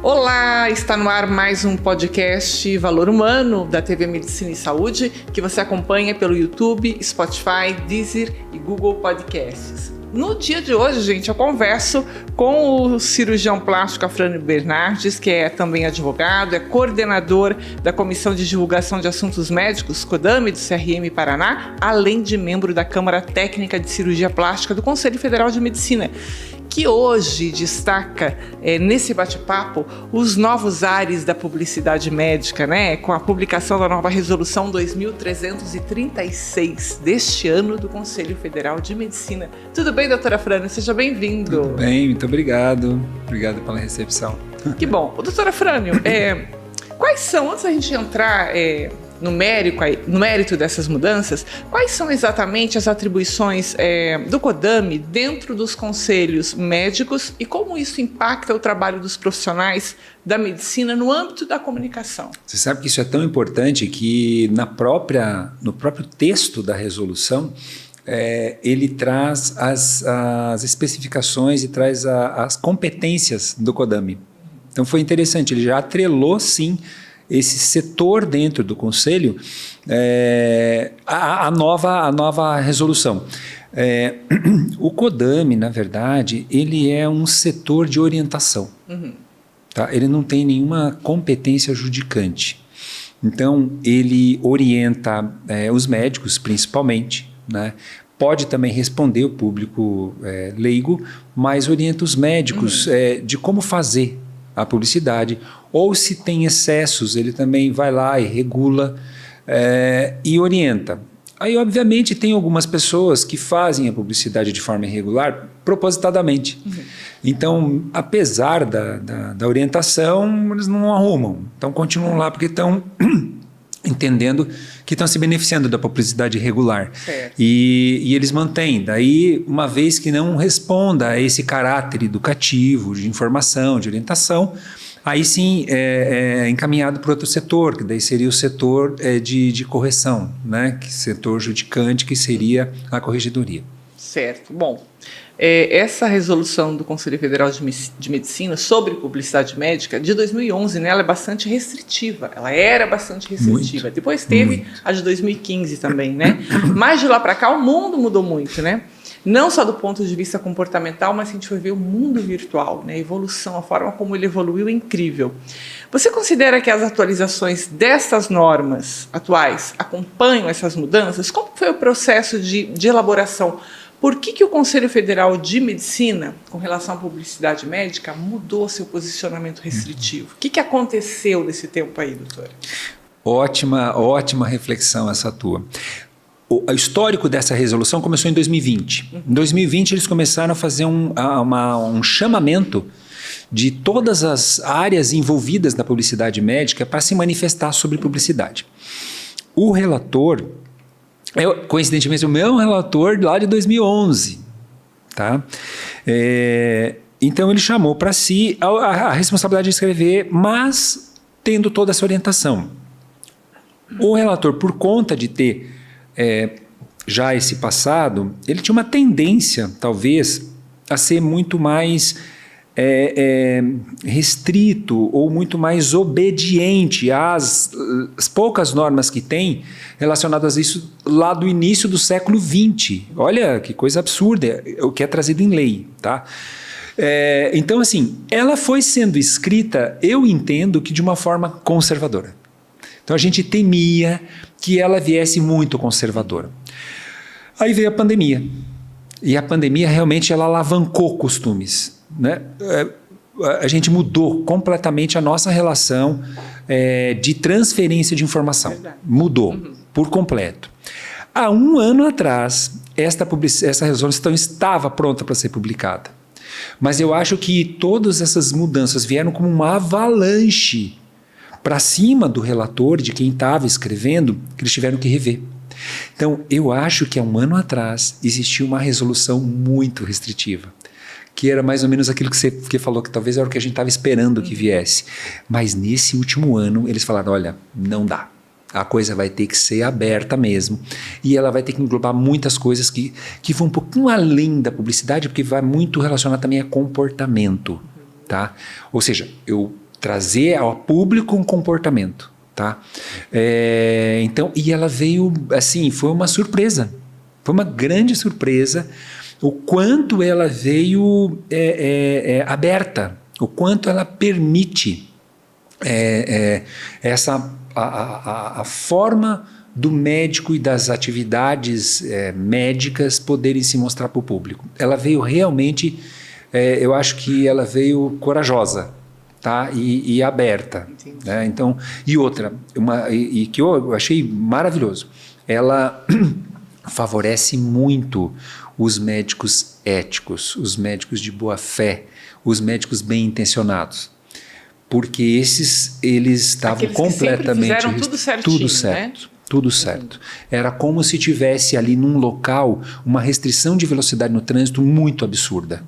Olá, está no ar mais um podcast Valor Humano da TV Medicina e Saúde, que você acompanha pelo YouTube, Spotify, Deezer e Google Podcasts. No dia de hoje, gente, eu converso com o cirurgião plástico Afrânio Bernardes, que é também advogado, é coordenador da Comissão de Divulgação de Assuntos Médicos, CODAME, do CRM Paraná, além de membro da Câmara Técnica de Cirurgia Plástica do Conselho Federal de Medicina, que hoje destaca nesse bate-papo os novos ares da publicidade médica, né? Com a publicação da nova resolução 2336 deste ano do Conselho Federal de Medicina. Tudo bem, doutora Afrânio? Seja bem-vindo. Tudo bem, muito obrigado. Obrigado pela recepção. Que bom. Doutora Afrânio, quais são, antes da gente entrar no mérito dessas mudanças, quais são exatamente as atribuições do CODAME dentro dos conselhos médicos e como isso impacta o trabalho dos profissionais da medicina no âmbito da comunicação? Você sabe que isso é tão importante que no próprio texto da resolução, ele traz as especificações e traz as competências do CODAME. Então foi interessante, ele já atrelou sim esse setor dentro do Conselho, a nova resolução. O CODAME, na verdade, ele é um setor de orientação. Tá? Ele não tem nenhuma competência judicante. Então, ele orienta os médicos, principalmente, né? Pode também responder o público leigo, mas orienta os médicos de como fazer a publicidade, ou se tem excessos, ele também vai lá e regula e orienta. Aí, obviamente, tem algumas pessoas que fazem a publicidade de forma irregular propositadamente. Então, apesar da orientação, eles não arrumam. Então, continuam lá porque estão entendendo que estão se beneficiando da publicidade irregular. E eles mantêm. Daí, uma vez que não responda a esse caráter educativo, de informação, de orientação, aí sim é encaminhado para outro setor, que daí seria o setor de correção, né? Setor judicante, que seria a corregedoria. Certo. Bom, essa resolução do Conselho Federal de Medicina sobre publicidade médica de 2011, né, ela é bastante restritiva. Ela era bastante restritiva. Muito, depois teve a de 2015 também, né? Mas de lá para cá o mundo mudou muito, né? Não só do ponto de vista comportamental, mas se a gente for ver o mundo virtual, né? A evolução, a forma como ele evoluiu é incrível. Você considera que as atualizações dessas normas atuais acompanham essas mudanças? Como foi o processo de elaboração? Por que o Conselho Federal de Medicina, com relação à publicidade médica, mudou seu posicionamento restritivo? O que aconteceu nesse tempo aí, doutora? Ótima reflexão essa tua. O histórico dessa resolução começou em 2020. Em 2020, eles começaram a fazer um chamamento de todas as áreas envolvidas na publicidade médica para se manifestar sobre publicidade. O relator, coincidentemente, o meu relator lá de 2011. Tá? Então, ele chamou para si a responsabilidade de escrever, mas tendo toda essa orientação. O relator, por conta de ter já esse passado, ele tinha uma tendência, talvez, a ser muito mais restrito ou muito mais obediente às poucas normas que tem relacionadas a isso lá do início do século XX. Olha que coisa absurda, o que é trazido em lei, tá? Então, assim, ela foi sendo escrita, eu entendo que de uma forma conservadora. Então, a gente temia que ela viesse muito conservadora. Aí veio a pandemia. E a pandemia realmente ela alavancou costumes, né? A gente mudou completamente a nossa relação de transferência de informação. Verdade. Mudou por completo. Há um ano atrás, essa resolução estava pronta para ser publicada. Mas eu acho que todas essas mudanças vieram como uma avalanche para cima do relator, de quem estava escrevendo, que eles tiveram que rever. Então, eu acho que há um ano atrás existia uma resolução muito restritiva, que era mais ou menos aquilo que você falou, que talvez era o que a gente estava esperando que viesse. Mas nesse último ano, eles falaram, olha, não dá. A coisa vai ter que ser aberta mesmo. E ela vai ter que englobar muitas coisas que vão um pouquinho além da publicidade, porque vai muito relacionar também a comportamento. Tá? Ou seja, eu trazer ao público um comportamento, tá? Então, e ela veio, assim, foi uma surpresa, foi uma grande surpresa o quanto ela veio aberta, o quanto ela permite a forma do médico e das atividades médicas poderem se mostrar para o público. Ela veio realmente, eu acho que ela veio corajosa, tá? E aberta. Né? Então, e outra, que eu achei maravilhoso, ela favorece muito os médicos éticos, os médicos de boa fé, os médicos bem intencionados. Porque eles estavam completamente... Fizeram tudo certinho, tudo certo, né? Tudo certo. Era como se tivesse ali num local uma restrição de velocidade no trânsito muito absurda.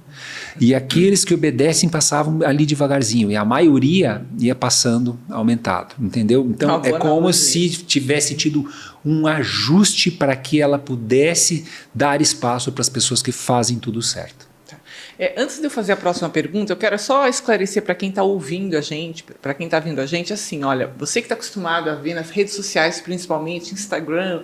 E aqueles que obedecem passavam ali devagarzinho, e a maioria ia passando aumentado, entendeu? Então é como se tivesse tido um ajuste para que ela pudesse dar espaço para as pessoas que fazem tudo certo. Antes de eu fazer a próxima pergunta, eu quero só esclarecer para quem está ouvindo a gente, para quem está vendo a gente, assim, olha, você que está acostumado a ver nas redes sociais, principalmente Instagram,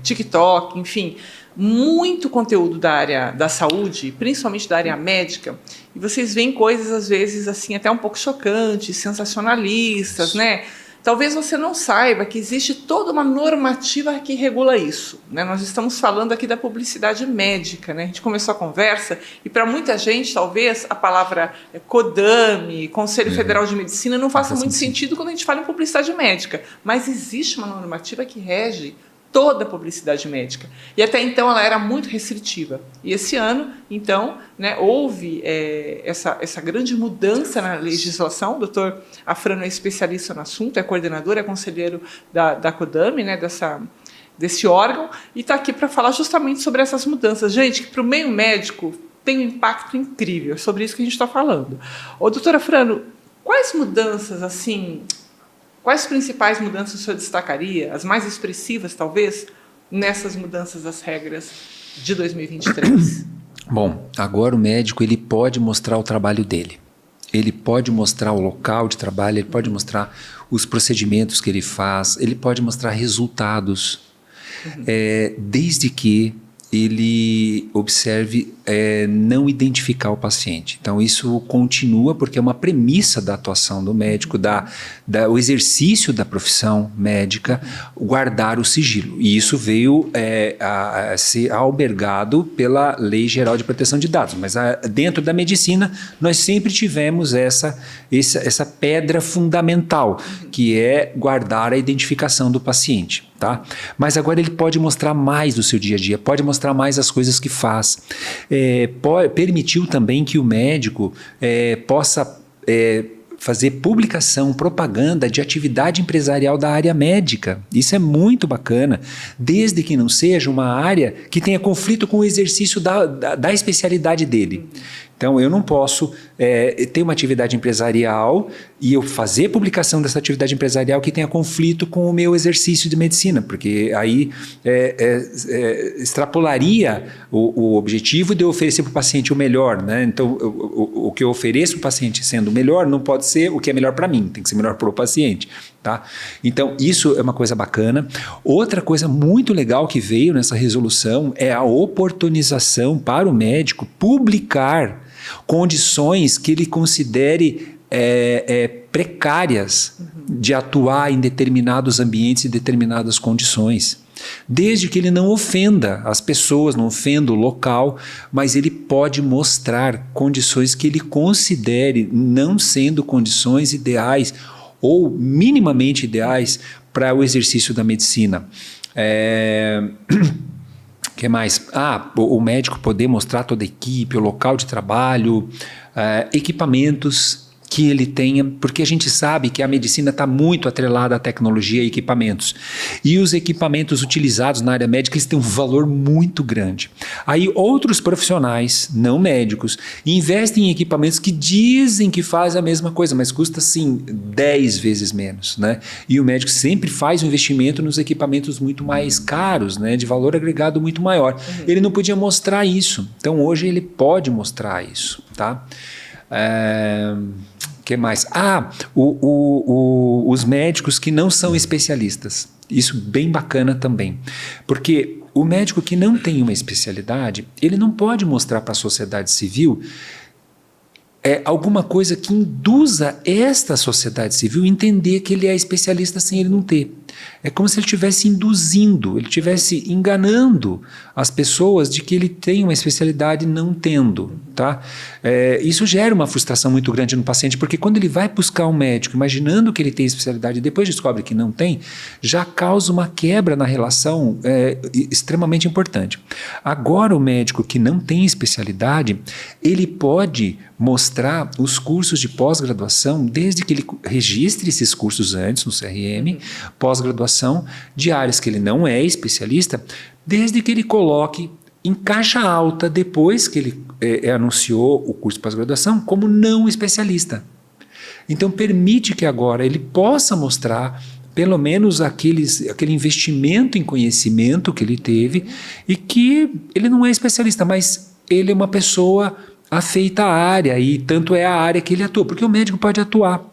TikTok, enfim, muito conteúdo da área da saúde, principalmente da área médica, e vocês veem coisas, às vezes, assim, até um pouco chocantes, sensacionalistas, né? Talvez você não saiba que existe toda uma normativa que regula isso, né? Nós estamos falando aqui da publicidade médica, né? A gente começou a conversa e para muita gente, talvez, a palavra CODAME, Conselho Federal de Medicina, não faça muito sentido quando a gente fala em publicidade médica. Mas existe uma normativa que rege toda a publicidade médica. E até então ela era muito restritiva. E esse ano, então, né, houve essa grande mudança na legislação. O doutor Afrano é especialista no assunto, é coordenador, é conselheiro da CODAME, né, desse órgão, e está aqui para falar justamente sobre essas mudanças. Gente, que para o meio médico tem um impacto incrível. É sobre isso que a gente está falando. Ô, doutor Afrano, quais mudanças, assim... Quais principais mudanças o senhor destacaria, as mais expressivas, talvez, nessas mudanças das regras de 2023? Bom, agora o médico ele pode mostrar o trabalho dele. Ele pode mostrar o local de trabalho, ele pode mostrar os procedimentos que ele faz, ele pode mostrar resultados, desde que ele observe não identificar o paciente. Então isso continua porque é uma premissa da atuação do médico, o exercício da profissão médica, guardar o sigilo. E isso veio a ser albergado pela Lei Geral de Proteção de Dados. Mas dentro da medicina nós sempre tivemos essa pedra fundamental, que é guardar a identificação do paciente. Tá? Mas agora ele pode mostrar mais do seu dia a dia, pode mostrar mais as coisas que faz. Permitiu também que o médico possa fazer publicação, propaganda de atividade empresarial da área médica. Isso é muito bacana, desde que não seja uma área que tenha conflito com o exercício da especialidade dele. Então, eu não posso ter uma atividade empresarial e eu fazer publicação dessa atividade empresarial que tenha conflito com o meu exercício de medicina, porque aí extrapolaria o objetivo de eu oferecer para o paciente o melhor, né? Então, o que eu ofereço para o paciente sendo melhor não pode ser o que é melhor para mim, tem que ser melhor para o paciente. Tá? Então, isso é uma coisa bacana. Outra coisa muito legal que veio nessa resolução é a oportunização para o médico publicar condições que ele considere precárias de atuar em determinados ambientes e determinadas condições. Desde que ele não ofenda as pessoas, não ofenda o local, mas ele pode mostrar condições que ele considere não sendo condições ideais ou minimamente ideais para o exercício da medicina. Que mais? O médico poder mostrar toda a equipe, o local de trabalho, equipamentos que ele tenha, porque a gente sabe que a medicina está muito atrelada à tecnologia e equipamentos. E os equipamentos utilizados na área médica, eles têm um valor muito grande. Aí outros profissionais, não médicos, investem em equipamentos que dizem que fazem a mesma coisa, mas custa, assim, 10 vezes menos, né? E o médico sempre faz um investimento nos equipamentos muito mais caros, né? De valor agregado muito maior. Ele não podia mostrar isso. Então, hoje ele pode mostrar isso, tá? que mais? Os médicos que não são especialistas. Isso bem bacana também. Porque o médico que não tem uma especialidade, ele não pode mostrar para a sociedade civil alguma coisa que induza esta sociedade civil a entender que ele é especialista sem ele não ter. É como se ele estivesse induzindo, ele estivesse enganando as pessoas de que ele tem uma especialidade não tendo. Tá? Isso gera uma frustração muito grande no paciente, porque quando ele vai buscar um médico imaginando que ele tem especialidade e depois descobre que não tem, já causa uma quebra na relação extremamente importante. Agora, o médico que não tem especialidade, ele pode mostrar os cursos de pós-graduação, desde que ele registre esses cursos antes no CRM, pós-graduação de áreas que ele não é especialista, desde que ele coloque em caixa alta, depois que ele anunciou o curso de pós-graduação, como não especialista. Então, permite que agora ele possa mostrar pelo menos aquele investimento em conhecimento que ele teve e que ele não é especialista, mas ele é uma pessoa afeita à área, e tanto é a área que ele atua, porque o médico pode atuar.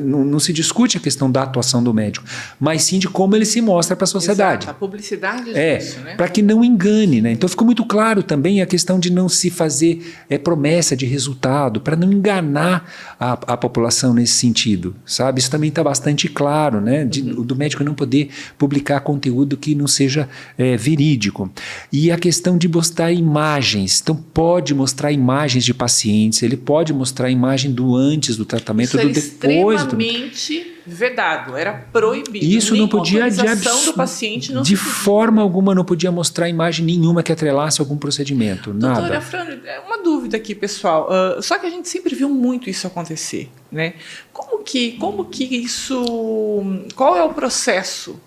Não se discute a questão da atuação do médico, mas sim de como ele se mostra para a sociedade. Exato, a publicidade disso, né? Para que não engane, né? Então ficou muito claro também a questão de não se fazer promessa de resultado, para não enganar a população nesse sentido, sabe? Isso também está bastante claro, né? Do médico não poder publicar conteúdo que não seja verídico. E a questão de mostrar imagens, então pode mostrar imagens de pacientes, ele pode mostrar a imagem do antes do tratamento, do depois. Extremamente vedado, era proibido. Isso não podia do paciente não de forma alguma não podia mostrar imagem nenhuma que atrelasse algum procedimento, nada. Doutora Fran, uma dúvida aqui, pessoal. Só que a gente sempre viu muito isso acontecer, né? Como que isso... Qual é o processo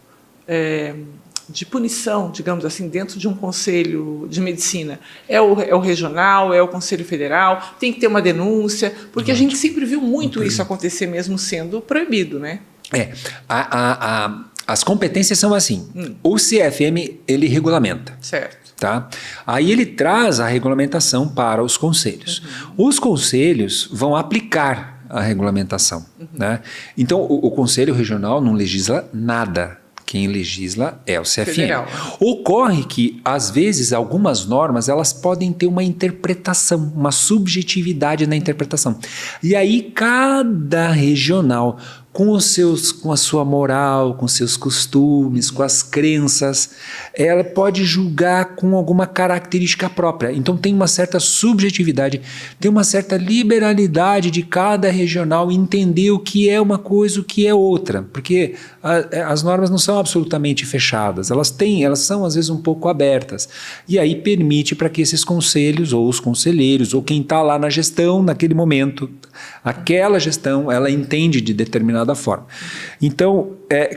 de punição, digamos assim, dentro de um conselho de medicina? É o regional, é o conselho federal? Tem que ter uma denúncia? Porque a gente sempre viu muito isso acontecer mesmo sendo proibido, né? As competências são assim. O CFM, ele regulamenta. Certo. Tá? Aí ele traz a regulamentação para os conselhos. Os conselhos vão aplicar a regulamentação. Né? Então, o conselho regional não legisla nada. Quem legisla é o CFM. Federal. Ocorre que, às vezes, algumas normas elas podem ter uma interpretação, uma subjetividade na interpretação. E aí, cada regional, com a sua moral, com seus costumes, com as crenças, ela pode julgar com alguma característica própria. Então tem uma certa subjetividade, tem uma certa liberalidade de cada regional entender o que é uma coisa, o que é outra, porque as normas não são absolutamente fechadas, elas são às vezes um pouco abertas, e aí permite para que esses conselhos, ou os conselheiros, ou quem está lá na gestão naquele momento, aquela gestão, ela entende de determinada forma. Então,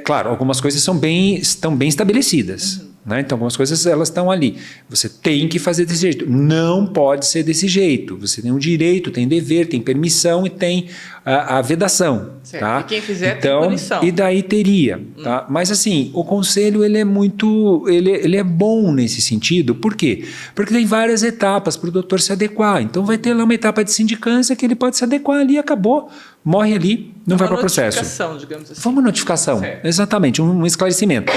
claro, algumas coisas estão bem estabelecidas. Né? Então, algumas coisas elas estão ali. Você tem que fazer desse jeito. Não pode ser desse jeito. Você tem um direito, tem dever, tem permissão e tem a vedação. Certo. Tá? E quem fizer então, tem punição. E daí teria. Tá? Mas assim, o conselho ele é bom nesse sentido. Por quê? Porque tem várias etapas para o doutor se adequar. Então vai ter lá uma etapa de sindicância que ele pode se adequar ali, acabou. Morre ali, não vai para o processo. Uma notificação, digamos assim. Foi uma notificação, certo. Exatamente, um esclarecimento.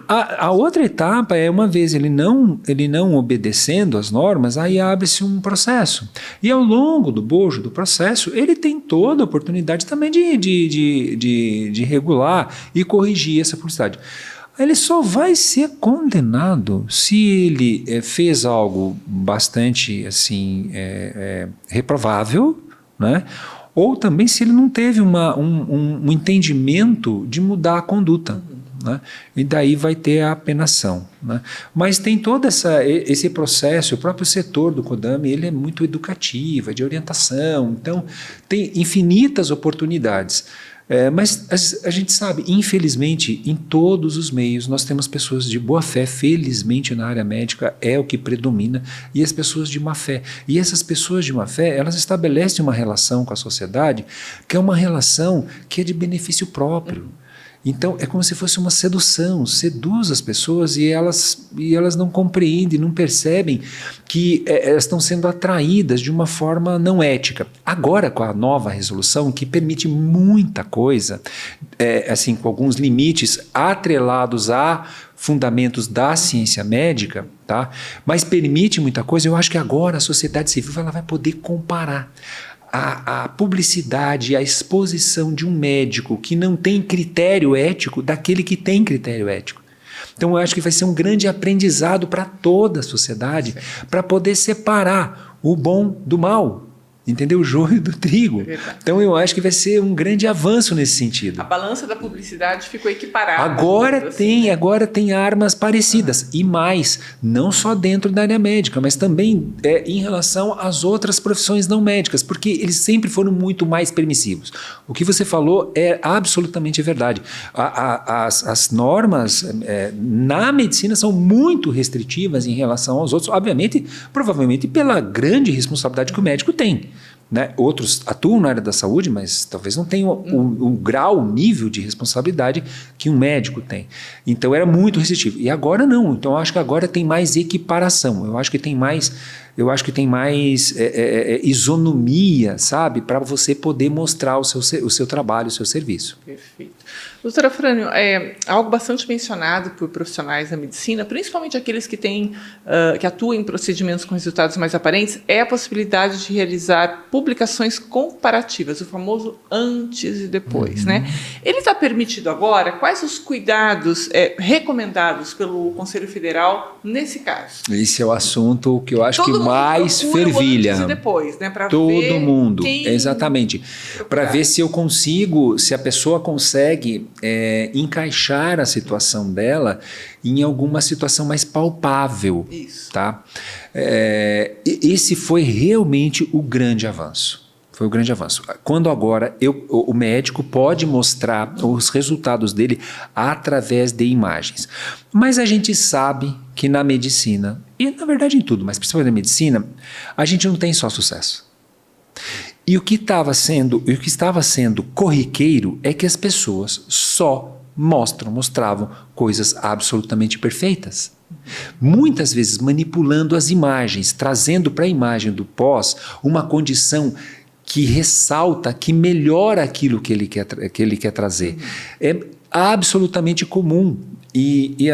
A outra etapa é, uma vez ele não obedecendo às normas, aí abre-se um processo. E ao longo do bojo do processo, ele tem toda a oportunidade também de regular e corrigir essa publicidade. Ele só vai ser condenado se ele fez algo bastante assim, reprovável, né? Ou também se ele não teve um entendimento de mudar a conduta. Né? E daí vai ter a apenação. Né? Mas tem todo esse processo, o próprio setor do CODAME, ele é muito educativo, é de orientação, então tem infinitas oportunidades. Mas a gente sabe, infelizmente, em todos os meios nós temos pessoas de boa fé, felizmente na área médica é o que predomina, e as pessoas de má fé. E essas pessoas de má fé, elas estabelecem uma relação com a sociedade que é uma relação que é de benefício próprio. Então, é como se fosse uma sedução, seduz as pessoas e elas não compreendem, não percebem que elas estão sendo atraídas de uma forma não ética. Agora, com a nova resolução, que permite muita coisa, assim, com alguns limites atrelados a fundamentos da ciência médica, tá? Mas permite muita coisa, eu acho que agora a sociedade civil ela vai poder comparar a publicidade, a exposição de um médico que não tem critério ético daquele que tem critério ético. Então eu acho que vai ser um grande aprendizado para toda a sociedade, para poder separar o bom do mal, entendeu? O joio do trigo. Então eu acho que vai ser um grande avanço nesse sentido. A balança da publicidade ficou equiparada. Agora tem armas parecidas. E mais, não só dentro da área médica, mas também em relação às outras profissões não médicas, porque eles sempre foram muito mais permissivos. O que você falou é absolutamente verdade. As normas na medicina são muito restritivas em relação aos outros, obviamente, provavelmente pela grande responsabilidade que o médico tem. Né? Outros atuam na área da saúde, mas talvez não tenham o grau, o nível de responsabilidade que um médico tem. Então era muito restritivo. E agora não. Então eu acho que agora tem mais equiparação. Eu acho que tem mais isonomia, sabe? Para você poder mostrar o seu trabalho, o seu serviço. Perfeito. Doutora Frânio, algo bastante mencionado por profissionais da medicina, principalmente aqueles que atuam em procedimentos com resultados mais aparentes, é a possibilidade de realizar publicações comparativas, o famoso antes e depois. Né? Ele está permitido agora? Quais os cuidados recomendados pelo Conselho Federal nesse caso? Esse é o assunto que eu acho que mais fervilha. Antes e depois, né? Todo mundo, exatamente. Para ver se se a pessoa consegue encaixar a situação dela em alguma situação mais palpável. Isso. Tá? Esse foi realmente o grande avanço. Foi o grande avanço. Quando agora o médico pode mostrar os resultados dele através de imagens. Mas a gente sabe que na medicina, e na verdade em tudo, mas principalmente na medicina, a gente não tem só sucesso. E o que estava sendo corriqueiro é que as pessoas só mostravam coisas absolutamente perfeitas. Muitas vezes manipulando as imagens, trazendo para a imagem do pós uma condição que ressalta, que melhora aquilo que ele quer trazer. É absolutamente comum. E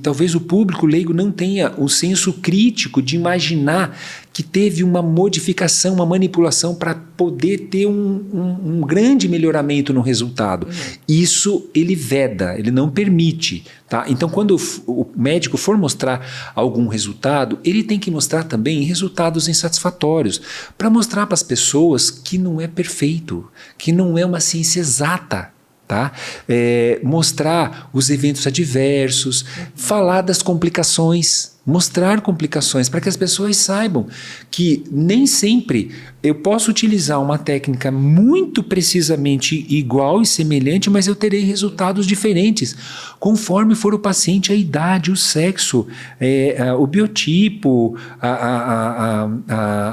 talvez o público leigo não tenha o senso crítico de imaginar que teve uma modificação, uma manipulação para poder ter um grande melhoramento no resultado. Isso ele veda, ele não permite. Tá? Então, quando o médico for mostrar algum resultado, ele tem que mostrar também resultados insatisfatórios, para mostrar para as pessoas que não é perfeito, que não é uma ciência exata. Tá? Mostrar os eventos adversos, falar das complicações, mostrar complicações para que as pessoas saibam que nem sempre eu posso utilizar uma técnica muito precisamente igual e semelhante, mas eu terei resultados diferentes, conforme for o paciente, a idade, o sexo, o biotipo, a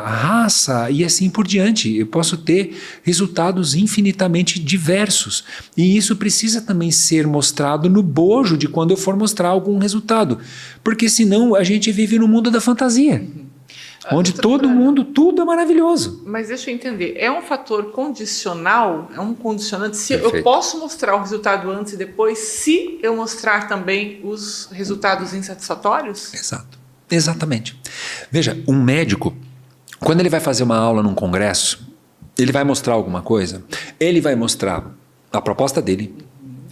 raça e assim por diante. Eu posso ter resultados infinitamente diversos. E isso precisa também ser mostrado no bojo de quando eu for mostrar algum resultado. Porque senão a gente vive no mundo da fantasia. Onde todo mundo, tudo é maravilhoso. Mas deixa eu entender, é um fator condicional? É um condicionante? Se Perfeito. eu posso mostrar o resultado antes e depois, se eu mostrar também os resultados insatisfatórios? Exato. Exatamente. Veja, um médico, quando ele vai fazer uma aula num congresso, ele vai mostrar alguma coisa, ele vai mostrar a proposta dele,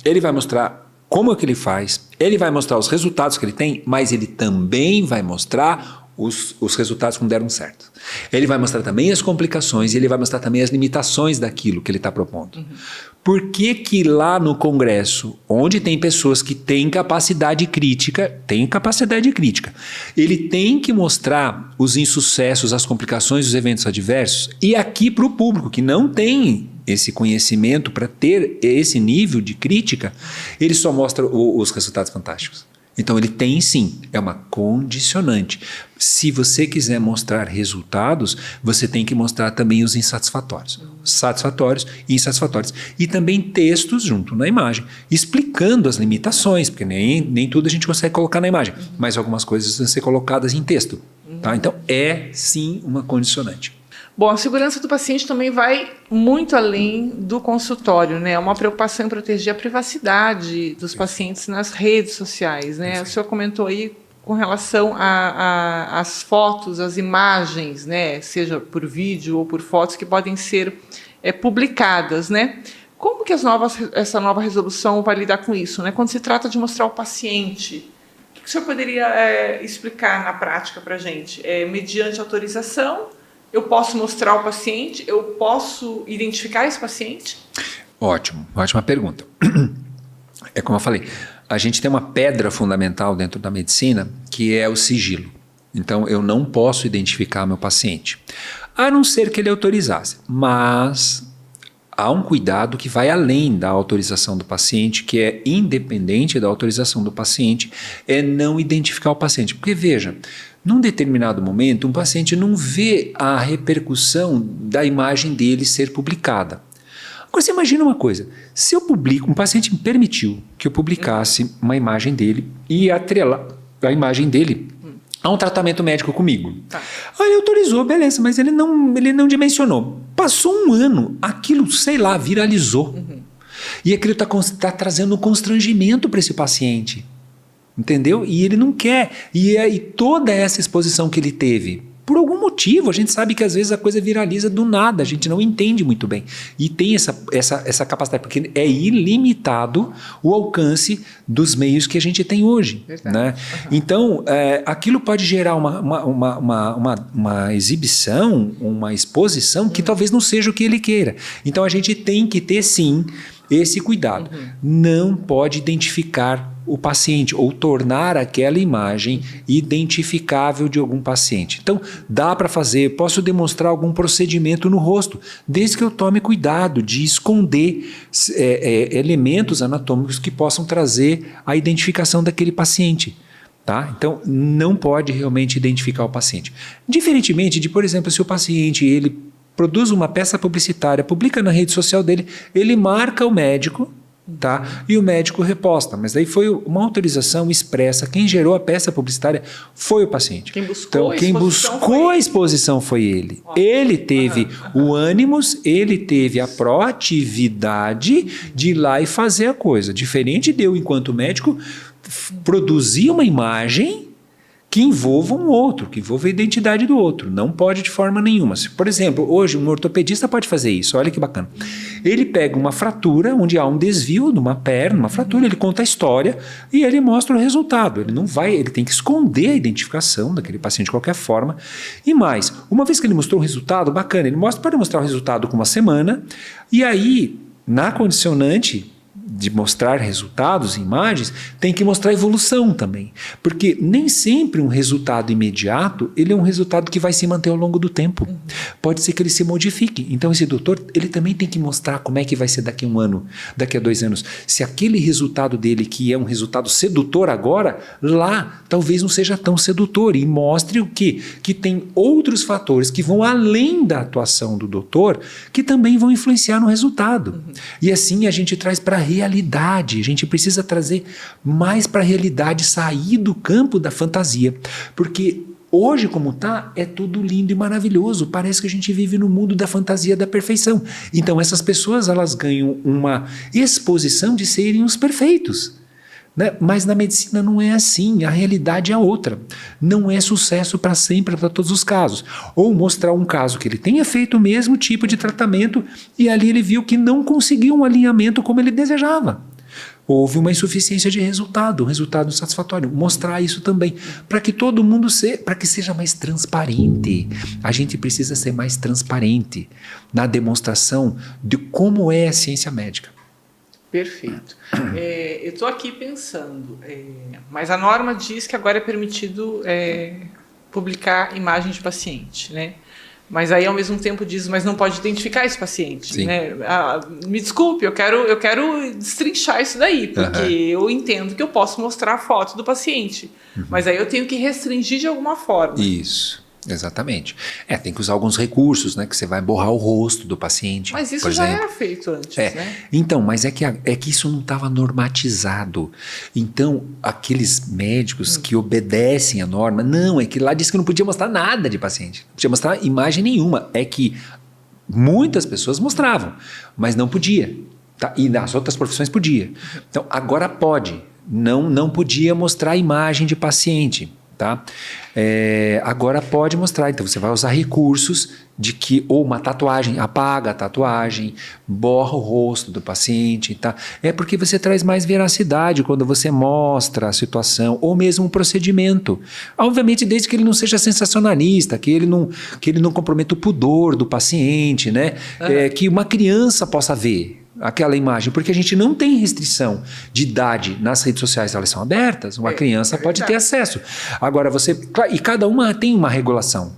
ele vai mostrar como é que ele faz, ele vai mostrar os resultados que ele tem, mas ele também vai mostrar os resultados que não deram certo. Ele vai mostrar também as complicações e ele vai mostrar também as limitações daquilo que ele está propondo. Por que lá no congresso, onde tem pessoas que têm capacidade crítica, ele tem que mostrar os insucessos, as complicações, os eventos adversos, e aqui para o público que não tem esse conhecimento para ter esse nível de crítica, ele só mostra os resultados fantásticos. Então ele tem sim, é uma condicionante. Se você quiser mostrar resultados, você tem que mostrar também os insatisfatórios. Satisfatórios e insatisfatórios. E também textos junto na imagem, explicando as limitações, porque nem tudo a gente consegue colocar na imagem, mas algumas coisas vão ser colocadas em texto. Tá? Então é sim uma condicionante. Bom, a segurança do paciente também vai muito além do consultório, né? É uma preocupação em proteger a privacidade dos pacientes nas redes sociais, né? O senhor comentou aí com relação às fotos, às imagens, né? Seja por vídeo ou por fotos que podem ser publicadas, né? Como que essa nova resolução vai lidar com isso, né? Quando se trata de mostrar o paciente, o que o senhor poderia explicar na prática para a gente? Mediante autorização, eu posso mostrar o paciente? Eu posso identificar esse paciente? Ótimo, ótima pergunta. É como eu falei, a gente tem uma pedra fundamental dentro da medicina que é o sigilo. Então, eu não posso identificar meu paciente, a não ser que ele autorizasse. Mas há um cuidado que vai além da autorização do paciente, que é independente da autorização do paciente, é não identificar o paciente. Porque, veja, num determinado momento, um paciente não vê a repercussão da imagem dele ser publicada. Agora, você imagina uma coisa, se eu publico, um paciente me permitiu que eu publicasse uma imagem dele e atrelar a imagem dele a um tratamento médico comigo. Tá. Aí ele autorizou, beleza, mas ele não dimensionou. Passou um ano, aquilo, sei lá, viralizou. E aquilo está trazendo um constrangimento para esse paciente. Entendeu? E ele não quer. E toda essa exposição que ele teve, por algum motivo, a gente sabe que às vezes a coisa viraliza do nada, a gente não entende muito bem. E tem essa capacidade, porque é ilimitado o alcance dos meios que a gente tem hoje. Né? Então, aquilo pode gerar uma exibição, uma exposição que talvez não seja o que ele queira. Então, a gente tem que ter, sim, esse cuidado. Não pode identificar o paciente ou tornar aquela imagem identificável de algum paciente. Então, dá para fazer, posso demonstrar algum procedimento no rosto, desde que eu tome cuidado de esconder elementos anatômicos que possam trazer a identificação daquele paciente. Tá? Então, não pode realmente identificar o paciente. Diferentemente de, por exemplo, se o paciente ele produz uma peça publicitária, publica na rede social dele, ele marca o médico, tá? E o médico reposta, mas daí foi uma autorização expressa. Quem gerou a peça publicitária foi o paciente. Quem buscou a exposição foi ele. Ele teve o ânimos, ele teve a proatividade de ir lá e fazer a coisa. Diferente de eu, enquanto médico, produzir uma imagem que envolva um outro, que envolva a identidade do outro. Não pode de forma nenhuma. Se, por exemplo, hoje um ortopedista pode fazer isso, olha que bacana. Ele pega uma fratura, onde há um desvio de uma perna, uma fratura, ele conta a história e ele mostra o resultado. Ele tem que esconder a identificação daquele paciente de qualquer forma. E mais, uma vez que ele mostrou o resultado, bacana, ele pode mostrar o resultado com uma semana, e aí, na condicionante de mostrar resultados, imagens, tem que mostrar evolução também. Porque nem sempre um resultado imediato, ele é um resultado que vai se manter ao longo do tempo. Pode ser que ele se modifique. Então esse doutor, ele também tem que mostrar como é que vai ser daqui a 1 ano, daqui a 2 anos. Se aquele resultado dele, que é um resultado sedutor agora, lá talvez não seja tão sedutor, e mostre o quê? Que tem outros fatores que vão além da atuação do doutor, que também vão influenciar no resultado. E assim a gente traz para a realidade. A gente precisa trazer mais para a realidade, sair do campo da fantasia. Porque hoje, como está, é tudo lindo e maravilhoso. Parece que a gente vive no mundo da fantasia da perfeição. Então essas pessoas, elas ganham uma exposição de serem os perfeitos. Né? Mas na medicina não é assim, a realidade é outra. Não é sucesso para sempre, para todos os casos. Ou mostrar um caso que ele tenha feito o mesmo tipo de tratamento e ali ele viu que não conseguiu um alinhamento como ele desejava. Houve uma insuficiência de resultado, um resultado insatisfatório. Mostrar isso também, para que todo mundo para que seja mais transparente. A gente precisa ser mais transparente na demonstração de como é a ciência médica. Perfeito. Eu estou aqui pensando, mas a norma diz que agora é permitido publicar imagem de paciente, né? Mas aí, ao mesmo tempo, diz, mas não pode identificar esse paciente, né? Me desculpe, eu quero destrinchar isso daí, porque eu entendo que eu posso mostrar a foto do paciente, mas aí eu tenho que restringir de alguma forma. Isso. Exatamente. Tem que usar alguns recursos, né? Que você vai borrar o rosto do paciente. Mas isso já era feito antes, né? Então, mas é que isso não estava normatizado. Então, aqueles médicos que obedecem a norma, não, é que lá diz que não podia mostrar nada de paciente. Não podia mostrar imagem nenhuma. É que muitas pessoas mostravam, mas não podia. Tá? E nas outras profissões podia. Então, agora pode. Não podia mostrar imagem de paciente. Tá? Agora pode mostrar, então você vai usar recursos de que, ou uma tatuagem, apaga a tatuagem, borra o rosto do paciente, tá? É porque você traz mais veracidade quando você mostra a situação, ou mesmo o procedimento. Obviamente, desde que ele não seja sensacionalista, que ele não comprometa o pudor do paciente, né? Que uma criança possa ver aquela imagem, porque a gente não tem restrição de idade nas redes sociais, elas são abertas, uma criança pode ter acesso. Agora e cada uma tem uma regulação,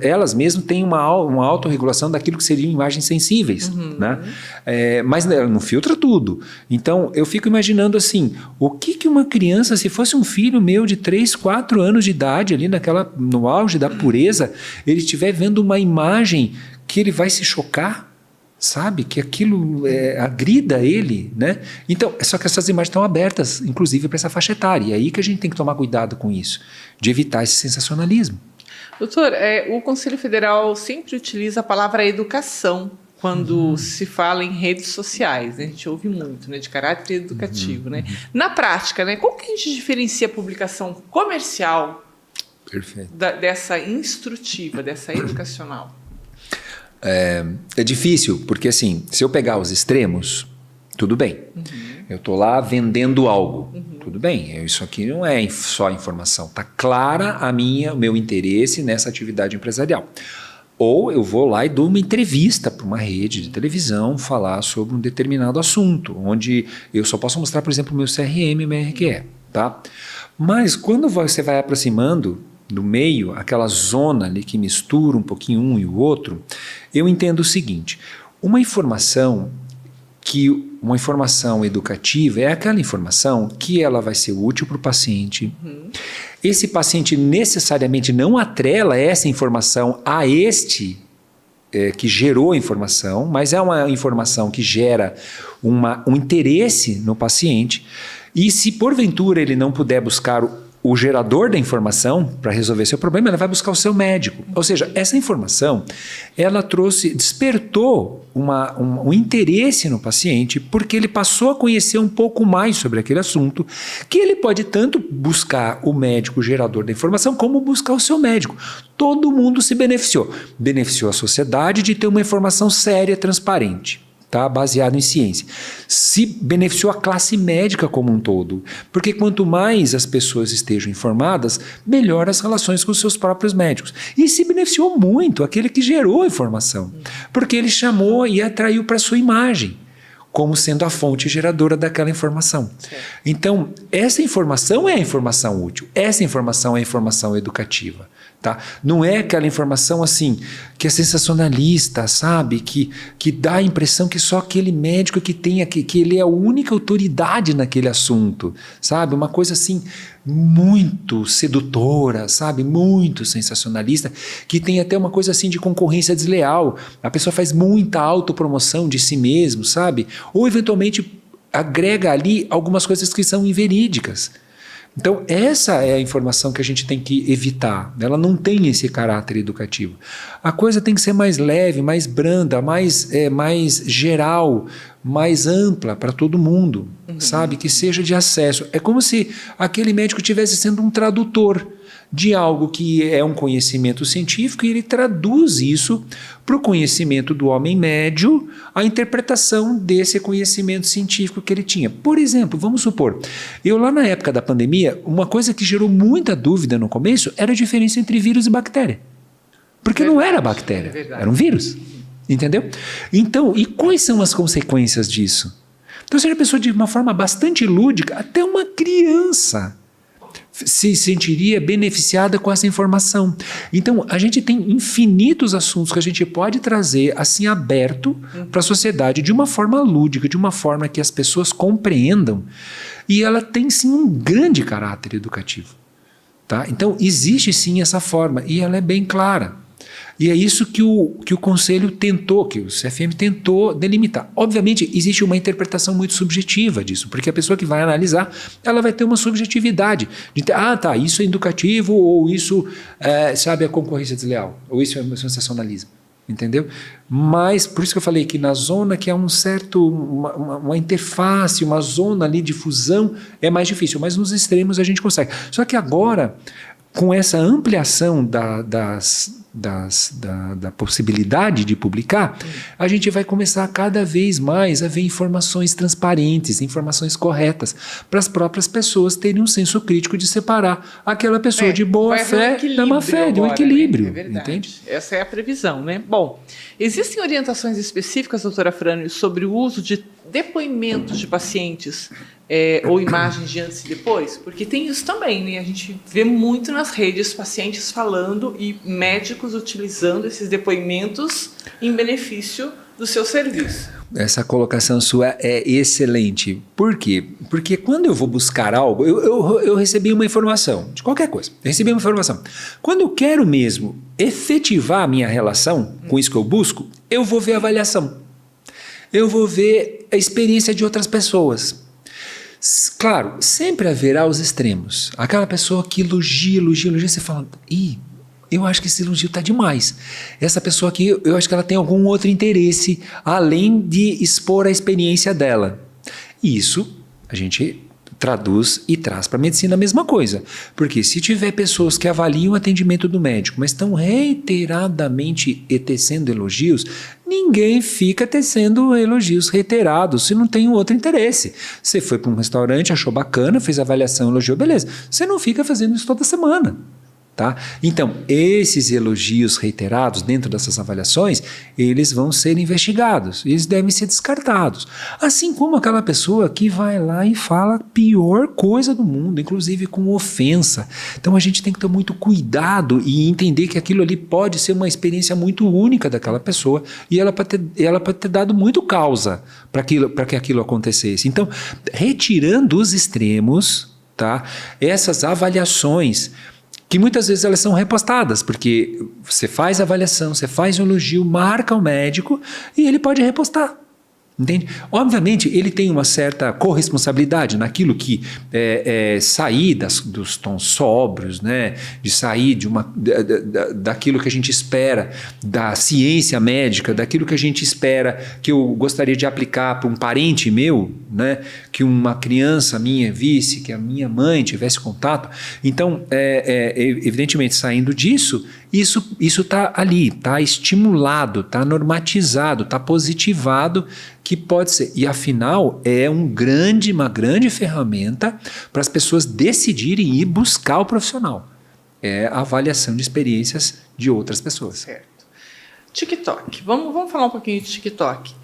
elas mesmas têm uma autorregulação daquilo que seriam imagens sensíveis, né? Mas ela não filtra tudo. Então eu fico imaginando assim, o que uma criança, se fosse um filho meu de 3, 4 anos de idade, ali no auge da pureza, ele estiver vendo uma imagem que ele vai se chocar, sabe? Que aquilo agrida ele, né? Então, só que essas imagens estão abertas, inclusive para essa faixa etária. E é aí que a gente tem que tomar cuidado com isso, de evitar esse sensacionalismo. Doutor, o Conselho Federal sempre utiliza a palavra educação quando se fala em redes sociais, né? A gente ouve muito, né? De caráter educativo, né? Na prática, né? Como que a gente diferencia a publicação comercial dessa instrutiva, dessa educacional? É difícil, porque assim, se eu pegar os extremos, tudo bem. Eu estou lá vendendo algo, tudo bem. Isso aqui não é só informação. Está clara o meu interesse nessa atividade empresarial. Ou eu vou lá e dou uma entrevista para uma rede de televisão falar sobre um determinado assunto, onde eu só posso mostrar, por exemplo, o meu CRM e meu RQE. Tá? Mas quando você vai aproximando do meio, aquela zona ali que mistura um pouquinho um e o outro, eu entendo o seguinte: uma informação educativa é aquela informação que ela vai ser útil para o paciente. Esse paciente necessariamente não atrela essa informação a que gerou a informação, mas é uma informação que gera um interesse no paciente. E se porventura ele não puder buscar o gerador da informação para resolver seu problema, ela vai buscar o seu médico. Ou seja, essa informação, ela despertou um interesse no paciente, porque ele passou a conhecer um pouco mais sobre aquele assunto, que ele pode tanto buscar o médico gerador da informação, como buscar o seu médico. Todo mundo se beneficiou. Beneficiou a sociedade de ter uma informação séria, transparente. Tá, baseado em ciência. Se beneficiou a classe médica como um todo, porque quanto mais as pessoas estejam informadas, melhor as relações com os seus próprios médicos. E se beneficiou muito aquele que gerou a informação, porque ele chamou e atraiu para sua imagem, como sendo a fonte geradora daquela informação. Então, essa informação é a informação útil, essa informação é a informação educativa. Tá? Não é aquela informação assim, que é sensacionalista, sabe? Que dá a impressão que só aquele médico que ele é a única autoridade naquele assunto, sabe? Uma coisa assim, muito sedutora, sabe? Muito sensacionalista, que tem até uma coisa assim de concorrência desleal. A pessoa faz muita autopromoção de si mesmo, sabe? Ou eventualmente agrega ali algumas coisas que são inverídicas. Então, essa é a informação que a gente tem que evitar. Ela não tem esse caráter educativo. A coisa tem que ser mais leve, mais branda, mais geral, mais ampla para todo mundo, sabe? Que seja de acesso. É como se aquele médico estivesse sendo um tradutor de algo que é um conhecimento científico, e ele traduz isso para o conhecimento do homem médio, a interpretação desse conhecimento científico que ele tinha. Por exemplo, vamos supor, eu lá na época da pandemia, uma coisa que gerou muita dúvida no começo era a diferença entre vírus e bactéria. Porque não era bactéria, era um vírus. Entendeu? Então, e quais são as consequências disso? Então, você já pensou de uma forma bastante lúdica, até uma criança se sentiria beneficiada com essa informação. Então, a gente tem infinitos assuntos que a gente pode trazer assim aberto para a sociedade de uma forma lúdica, de uma forma que as pessoas compreendam, e ela tem sim um grande caráter educativo. Tá? Então, existe sim essa forma, e ela é bem clara. E é isso que o Conselho tentou, que o CFM tentou delimitar. Obviamente, existe uma interpretação muito subjetiva disso, porque a pessoa que vai analisar, ela vai ter uma subjetividade. De ter, tá, isso é educativo, ou isso é concorrência desleal, ou isso é sensacionalismo. Entendeu? Mas, por isso que eu falei que na zona que é uma interface, uma zona ali de fusão, é mais difícil, mas nos extremos a gente consegue. Só que agora, com essa ampliação da possibilidade de publicar, a gente vai começar cada vez mais a ver informações transparentes, informações corretas, para as próprias pessoas terem um senso crítico de separar aquela pessoa de boa fé da má fé, de um equilíbrio. Né? É verdade. Entende? Essa é a previsão, né? Bom, existem orientações específicas, doutora Frânio, sobre o uso de depoimentos de pacientes ou imagens de antes e depois? Porque tem isso também, né? A gente vê muito nas redes pacientes falando e médicos utilizando esses depoimentos em benefício do seu serviço. Essa colocação sua é excelente. Por quê? Porque quando eu vou buscar algo, eu recebi uma informação, de qualquer coisa, eu recebi uma informação. Quando eu quero mesmo efetivar a minha relação com isso que eu busco, eu vou ver a avaliação. Eu vou ver a experiência de outras pessoas. Claro, sempre haverá os extremos. Aquela pessoa que elogia, você fala, eu acho que esse elogio está demais. Essa pessoa aqui, eu acho que ela tem algum outro interesse, além de expor a experiência dela. E isso a gente traduz e traz para a medicina a mesma coisa. Porque se tiver pessoas que avaliam o atendimento do médico, mas estão reiteradamente tecendo elogios, ninguém fica tecendo elogios reiterados se não tem um outro interesse. Você foi para um restaurante, achou bacana, fez avaliação, elogiou, beleza. Você não fica fazendo isso toda semana. Tá? Então, esses elogios reiterados dentro dessas avaliações, eles vão ser investigados, eles devem ser descartados. Assim como aquela pessoa que vai lá e fala a pior coisa do mundo, inclusive com ofensa. Então, a gente tem que ter muito cuidado e entender que aquilo ali pode ser uma experiência muito única daquela pessoa e ela pode ter dado muito causa para que aquilo acontecesse. Então, retirando os extremos, tá? Essas avaliações que muitas vezes elas são repostadas, porque você faz a avaliação, você faz o elogio, marca o médico e ele pode repostar. Entende? Obviamente, ele tem uma certa corresponsabilidade naquilo que sair dos tons sóbrios, né? De sair daquilo que a gente espera, da ciência médica, daquilo que a gente espera que eu gostaria de aplicar para um parente meu, né? Que uma criança minha visse, que a minha mãe tivesse contato. Então, evidentemente, saindo disso, isso está ali, está estimulado, está normatizado, está positivado, que pode ser. E afinal, é uma grande ferramenta para as pessoas decidirem ir buscar o profissional. É a avaliação de experiências de outras pessoas. Certo. TikTok. Vamos falar um pouquinho de TikTok.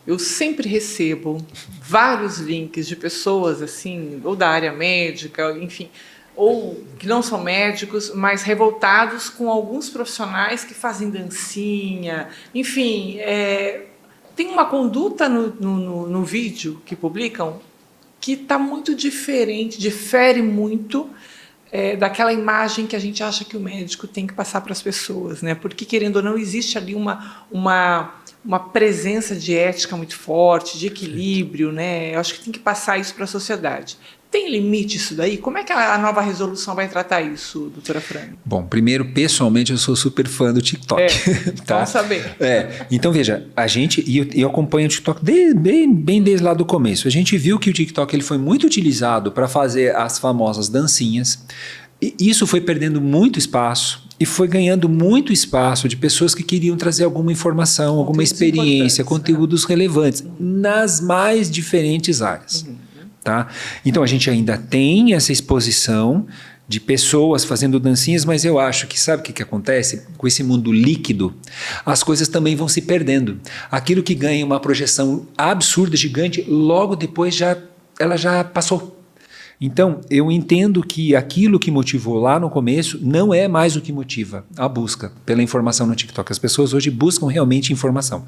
Eu sempre recebo vários links de pessoas, assim, ou da área médica, enfim, ou que não são médicos, mas revoltados com alguns profissionais que fazem dancinha, enfim, tem uma conduta no vídeo que publicam que está muito diferente, difere muito daquela imagem que a gente acha que o médico tem que passar para as pessoas, né? Porque, querendo ou não, existe ali uma presença de ética muito forte, de equilíbrio, né? Eu acho que tem que passar isso para a sociedade. Tem limite isso daí? Como é que a nova resolução vai tratar isso, doutora Frânio? Bom, primeiro, pessoalmente, eu sou super fã do TikTok. Tá? Vamos saber. Então, veja, a gente, e eu acompanho o TikTok bem desde lá do começo, a gente viu que o TikTok ele foi muito utilizado para fazer as famosas dancinhas, e isso foi perdendo muito espaço, e foi ganhando muito espaço de pessoas que queriam trazer alguma informação, alguma experiência, conteúdos relevantes, nas mais diferentes áreas. Tá? Então a gente ainda tem essa exposição de pessoas fazendo dancinhas, mas eu acho que sabe o que acontece? Com esse mundo líquido, as coisas também vão se perdendo. Aquilo que ganha uma projeção absurda, gigante, logo depois ela já passou. Então, eu entendo que aquilo que motivou lá no começo não é mais o que motiva a busca pela informação no TikTok. As pessoas hoje buscam realmente informação.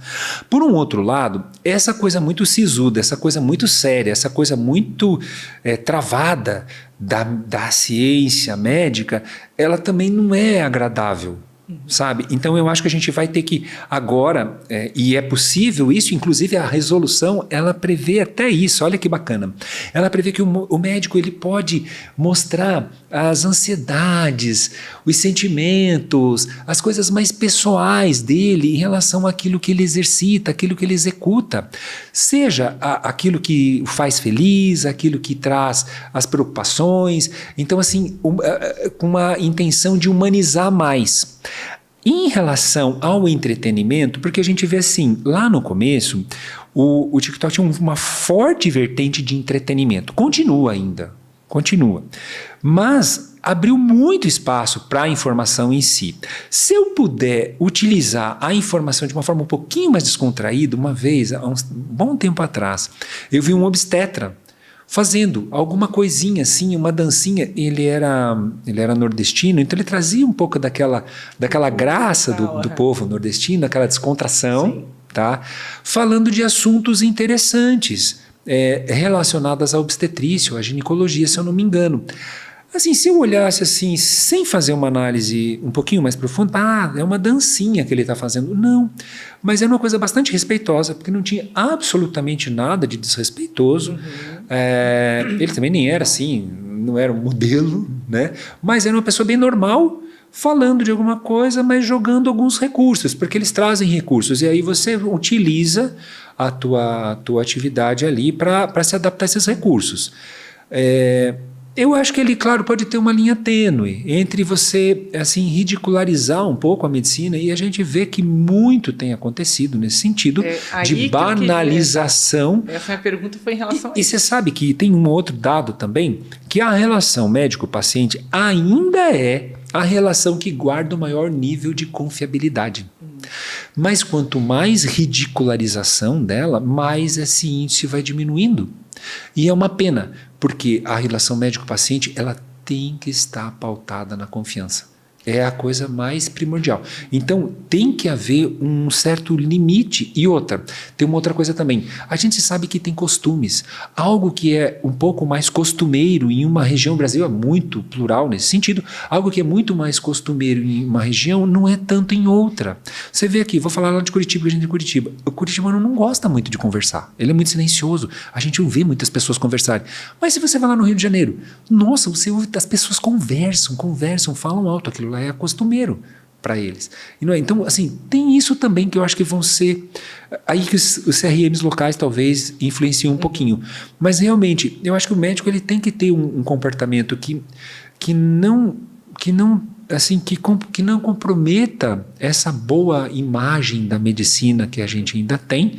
Por um outro lado, essa coisa muito sisuda, essa coisa muito séria, essa coisa muito travada da ciência médica, ela também não é agradável. Sabe? Então eu acho que a gente vai ter que agora, e é possível isso, inclusive a resolução, ela prevê até isso, olha que bacana. Ela prevê que o médico ele pode mostrar as ansiedades, os sentimentos, as coisas mais pessoais dele em relação àquilo que ele exercita, aquilo que ele executa. Seja aquilo que o faz feliz, aquilo que traz as preocupações. Então, assim, com uma intenção de humanizar mais. Em relação ao entretenimento, porque a gente vê assim, lá no começo, o TikTok tinha uma forte vertente de entretenimento. Continua ainda, continua. Mas abriu muito espaço para a informação em si. Se eu puder utilizar a informação de uma forma um pouquinho mais descontraída, uma vez, há um bom tempo atrás, eu vi um obstetra fazendo alguma coisinha assim, uma dancinha. Ele era nordestino, então ele trazia um pouco daquela graça do povo nordestino, aquela descontração, sim, tá? Falando de assuntos interessantes relacionados à obstetrícia, à ginecologia, se eu não me engano. Assim, se eu olhasse assim, sem fazer uma análise um pouquinho mais profunda, é uma dancinha que ele está fazendo. Não, mas era uma coisa bastante respeitosa, porque não tinha absolutamente nada de desrespeitoso. Uhum. Ele também nem era assim, não era um modelo, né? Mas era uma pessoa bem normal, falando de alguma coisa, mas jogando alguns recursos, porque eles trazem recursos, e aí você utiliza a tua atividade ali para se adaptar a esses recursos. Eu acho que ele, claro, pode ter uma linha tênue entre você, assim, ridicularizar um pouco a medicina, e a gente vê que muito tem acontecido nesse sentido de banalização. Essa minha pergunta foi em relação a isso. E você sabe que tem um outro dado também, que a relação médico-paciente ainda é a relação que guarda o maior nível de confiabilidade. Mas quanto mais ridicularização dela, mais esse índice vai diminuindo. E é uma pena, porque a relação médico-paciente ela tem que estar pautada na confiança. É a coisa mais primordial. Então, tem que haver um certo limite. E outra, tem uma outra coisa também. A gente sabe que tem costumes. Algo que é um pouco mais costumeiro em uma região, o Brasil é muito plural nesse sentido, algo que é muito mais costumeiro em uma região não é tanto em outra. Você vê aqui, vou falar lá de Curitiba, que a gente é de Curitiba. O curitibano não gosta muito de conversar. Ele é muito silencioso. A gente não vê muitas pessoas conversarem. Mas se você vai lá no Rio de Janeiro, nossa, você ouve, as pessoas conversam, falam alto, aquilo é costumeiro para eles. Então, assim, tem isso também que eu acho que vão ser... Aí que os CRMs locais talvez influenciem um pouquinho. Mas, realmente, eu acho que o médico ele tem que ter um comportamento que não comprometa essa boa imagem da medicina que a gente ainda tem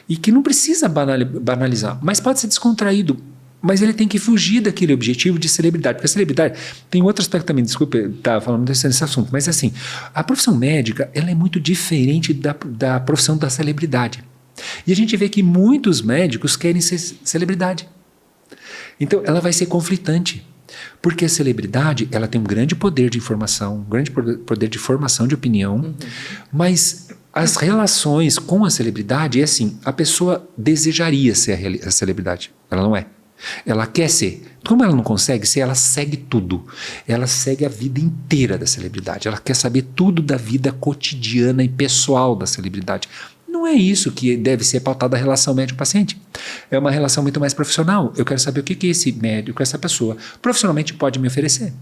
e que não precisa banalizar, mas pode ser descontraído. Mas ele tem que fugir daquele objetivo de celebridade, porque a celebridade tem outro aspecto também, desculpa estar falando desse assunto, mas assim, a profissão médica ela é muito diferente da profissão da celebridade. E a gente vê que muitos médicos querem ser celebridade. Então ela vai ser conflitante, porque a celebridade ela tem um grande poder de informação, um grande poder de formação de opinião, mas as relações com a celebridade é assim, a pessoa desejaria ser a celebridade, ela não é. Ela quer ser. Como ela não consegue ser, ela segue tudo. Ela segue a vida inteira da celebridade. Ela quer saber tudo da vida cotidiana e pessoal da celebridade. Não é isso que deve ser pautada a relação médico-paciente. É uma relação muito mais profissional. Eu quero saber o que esse médico, essa pessoa, profissionalmente pode me oferecer.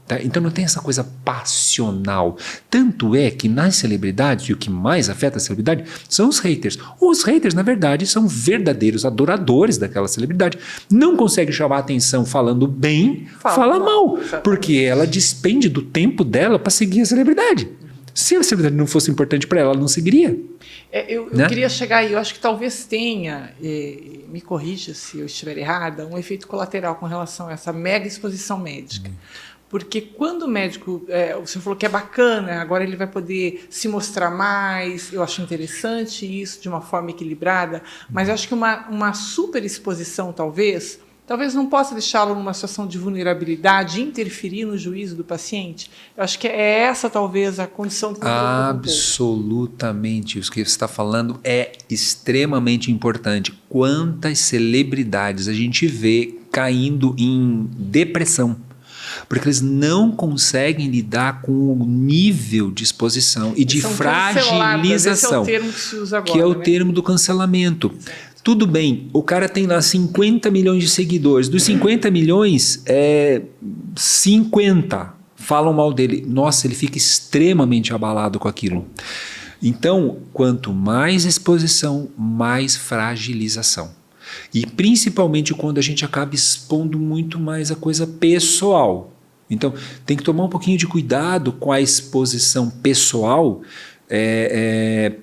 Tá? Então não tem essa coisa passional. Tanto é que nas celebridades, e o que mais afeta a celebridade, são os haters. Os haters, na verdade, são verdadeiros adoradores daquela celebridade. Não consegue chamar a atenção falando bem, fala mal. Porque ela despende do tempo dela para seguir a celebridade. Se a celebridade não fosse importante para ela, ela não seguiria. Eu queria chegar aí, eu acho que talvez tenha, me corrija se eu estiver errada, um efeito colateral com relação a essa mega exposição médica. Porque quando o médico, o senhor falou que é bacana, agora ele vai poder se mostrar mais, eu acho interessante isso, de uma forma equilibrada, mas eu acho que uma super exposição, talvez, talvez não possa deixá-lo numa situação de vulnerabilidade, interferir no juízo do paciente? Eu acho que é essa talvez a condição que absolutamente. Isso que você está falando é extremamente importante. Quantas celebridades a gente vê caindo em depressão, porque eles não conseguem lidar com o nível de exposição e de fragilização, esse é o termo que se usa agora, que é o termo do cancelamento. Tudo bem, o cara tem lá 50 milhões de seguidores, dos 50 milhões, 50 falam mal dele. Nossa, ele fica extremamente abalado com aquilo. Então, quanto mais exposição, mais fragilização. E principalmente quando a gente acaba expondo muito mais a coisa pessoal. Então, tem que tomar um pouquinho de cuidado com a exposição pessoal,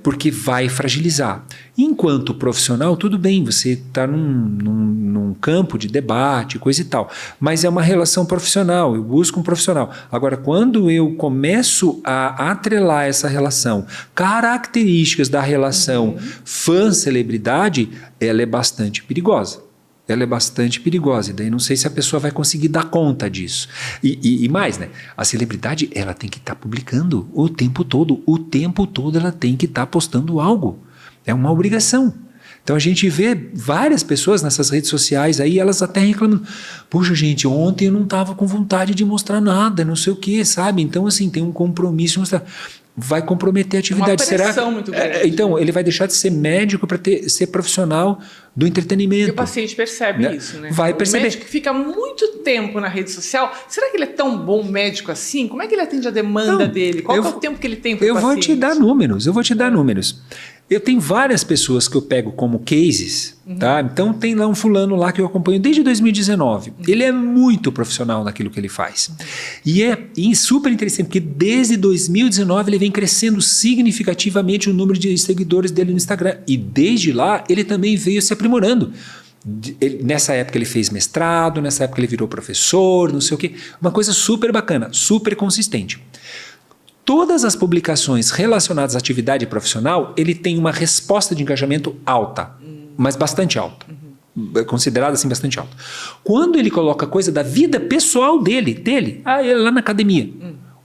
porque vai fragilizar. Enquanto profissional, tudo bem, você está num campo de debate, coisa e tal, mas é uma relação profissional, eu busco um profissional. Agora, quando eu começo a atrelar essa relação, características da relação fã-celebridade, ela é bastante perigosa. Ela é bastante perigosa, e daí não sei se a pessoa vai conseguir dar conta disso. E mais, né? A celebridade, ela tem que estar publicando o tempo todo ela tem que estar postando algo. É uma obrigação. Então a gente vê várias pessoas nessas redes sociais aí, elas até reclamam, poxa gente, ontem eu não estava com vontade de mostrar nada, não sei o que, sabe? Então assim, tem um compromisso de mostrar. Vai comprometer a atividade. Uma pressão muito grande. Então, ele vai deixar de ser médico para ser profissional do entretenimento. E o paciente percebe isso, né? Vai perceber. O médico que fica muito tempo na rede social, será que ele é tão bom médico assim? Como é que ele atende a demanda dele? Qual é o tempo que ele tem para o paciente? Eu vou te dar números. Eu tenho várias pessoas que eu pego como cases, tá? Então tem lá um fulano lá que eu acompanho desde 2019. Ele é muito profissional naquilo que ele faz. E é super interessante, porque desde 2019 ele vem crescendo significativamente o número de seguidores dele no Instagram. E desde lá ele também veio se aprimorando. Nessa época ele fez mestrado, nessa época ele virou professor, não sei o quê. Uma coisa super bacana, super consistente. Todas as publicações relacionadas à atividade profissional, ele tem uma resposta de engajamento alta, mas bastante alta. Considerada assim bastante alta. Quando ele coloca coisa da vida pessoal dele, ele lá na academia,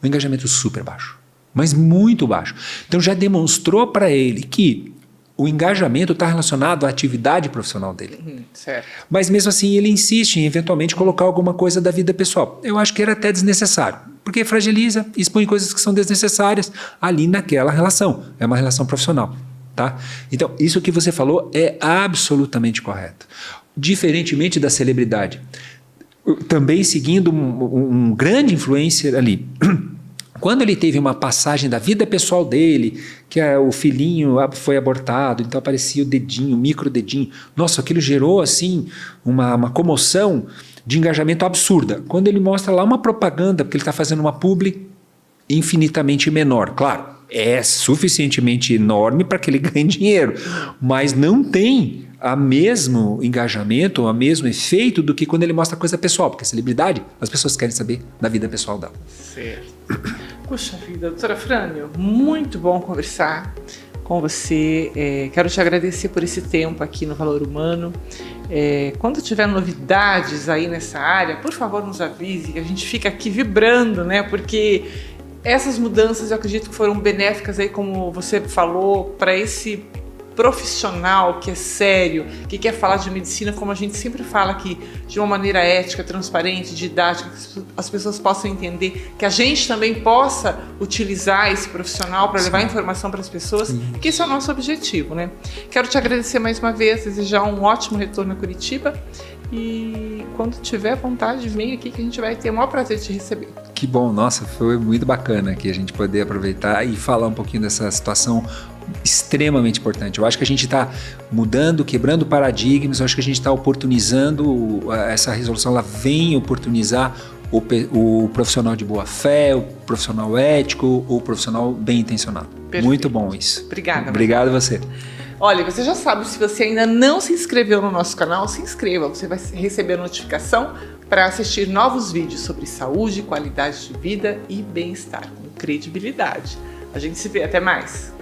o engajamento é super baixo, mas muito baixo. Então já demonstrou para ele que o engajamento está relacionado à atividade profissional dele. Certo. Mas mesmo assim ele insiste em eventualmente colocar alguma coisa da vida pessoal. Eu acho que era até desnecessário, porque fragiliza, expõe coisas que são desnecessárias ali naquela relação. É uma relação profissional. Tá? Então, isso que você falou é absolutamente correto. Diferentemente da celebridade. Também seguindo um grande influencer ali. Quando ele teve uma passagem da vida pessoal dele, que o filhinho foi abortado, então aparecia o dedinho, o micro dedinho. Nossa, aquilo gerou assim uma comoção de engajamento absurda. Quando ele mostra lá uma propaganda, porque ele está fazendo uma publi infinitamente menor. Claro, é suficientemente enorme para que ele ganhe dinheiro, mas não tem o mesmo engajamento, o mesmo efeito do que quando ele mostra coisa pessoal, porque a celebridade, as pessoas querem saber da vida pessoal dela. Certo. Puxa vida, doutora Frânio, muito bom conversar com você. Quero te agradecer por esse tempo aqui no Valor Humano. Quando tiver novidades aí nessa área, por favor nos avise, que a gente fica aqui vibrando, né? Porque essas mudanças eu acredito que foram benéficas aí, como você falou, para esse profissional que é sério, que quer falar de medicina, como a gente sempre fala aqui, de uma maneira ética, transparente, didática, que as pessoas possam entender, que a gente também possa utilizar esse profissional para levar informação para as pessoas, que esse é o nosso objetivo, né? Quero te agradecer mais uma vez, desejar um ótimo retorno a Curitiba e quando tiver vontade, vem aqui que a gente vai ter o maior prazer de te receber. Que bom, nossa, foi muito bacana aqui a gente poder aproveitar e falar um pouquinho dessa situação extremamente importante. Eu acho que a gente está mudando, quebrando paradigmas, eu acho que a gente está oportunizando, essa resolução ela vem oportunizar o profissional de boa fé, o profissional ético, o profissional bem intencionado. Perfeito. Muito bom isso. Obrigada. Obrigado a você. Olha, você já sabe, se você ainda não se inscreveu no nosso canal, se inscreva. Você vai receber a notificação para assistir novos vídeos sobre saúde, qualidade de vida e bem-estar, com credibilidade. A gente se vê, até mais!